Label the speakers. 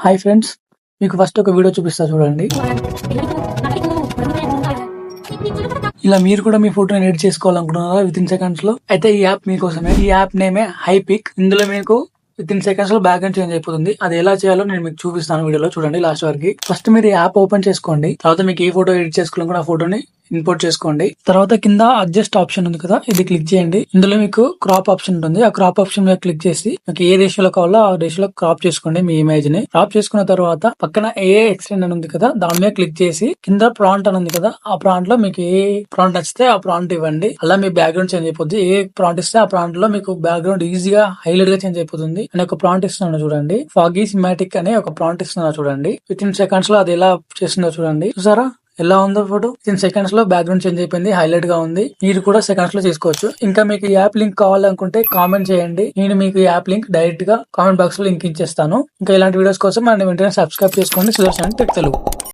Speaker 1: Hi friends, మీకు first ఒక video చూపిస్తా చూడండి. ఇలా మీరు కూడా మీ ఫోటోని ఎడిట్ చేసుకోవాలనుకుంటున్నారా విత్ ఇన్ సెకండ్స్ లో? అయితే ఈ యాప్ మీకోసమే. ఈ యాప్ నేమే హైపిక్. ఇందులో మీకు విత్ ఇన్ సెకండ్స్ లో బ్యాక్గ్రౌండ్ చేంజ్ అయిపోతుంది. అది ఎలా చేయాలో నేను మీకు చూపిస్తాను వీడియోలో, చూడండి లాస్ట్ వరకు. ఫస్ట్ మీరు ఈ యాప్ ఓపెన్ చేసుకోండి. తర్వాత మీకు ఏ ఫోటో ఎడిట్ చేసుకోవాలనుకున్న ఆ ఫోటోని ఇంపోర్ట్ చేసుకోండి. తర్వాత కింద అడ్జస్ట్ ఆప్షన్ ఉంది కదా, ఇది క్లిక్ చేయండి. ఇందులో మీకు క్రాప్ ఆప్షన్ ఉంటుంది. ఆ క్రాప్ ఆప్షన్ మీద క్లిక్ చేసి మీకు ఏ రేషియోలో కావాలో ఆ రేషియోలో క్రాప్ చేసుకోండి మీ ఇమేజ్ ని. క్రాప్ చేసుకున్న తర్వాత పక్కన ఏ ఎక్స్టెండ్ అని ఉంది కదా, దాని మీద క్లిక్ చేసి కింద ప్రాంట్ అని ఉంది కదా, ఆ ప్రాంట్ లో మీకు ఏ ప్రాంట్ నచ్చితే ఆ ప్రాంట్ ఇవ్వండి. అలా మీ బ్యాక్గ్రౌండ్ చేంజ్ అయిపోద్ది. ఏ ప్రాంట్ ఇస్తే ఆ ప్రాంట్ లో మీకు బ్యాక్గ్రౌండ్ ఈజీగా హైలైట్ గా చేంజ్ అయిపోతుంది. అని ఒక ప్రాంట్ ఇస్తున్నాను చూడండి, ఫాగీ సిమాటిక్ అనే ఒక ప్రాంట్ ఇస్తున్నా చూడండి. విత్ ఇన్ సెకండ్స్ లో అది ఎలా చేస్తుందో చూడండి. చూసారా ఎలా ఉందో ఫోటో? విత్ సెకండ్స్ లో బ్యాక్గ్రౌండ్ చేంజ్ అయిపోయింది, హైలైట్ గా ఉంది. మీరు కూడా సెకండ్స్ లో చేసుకోవచ్చు. ఇంకా మీకు ఈ యాప్ లింక్ కావాలనుకుంటే కామెంట్ చేయండి, నేను మీకు ఈ యాప్ లింక్ డైరెక్ట్ గా కామెంట్ బాక్స్ లో లింక్ ఇచ్చేస్తాను. ఇంకా ఇలాంటి వీడియోస్ కోసం మన వెంటనే సబ్స్క్రైబ్ చేసుకోండి సుదర్శన్ టెక్ తెలుగు.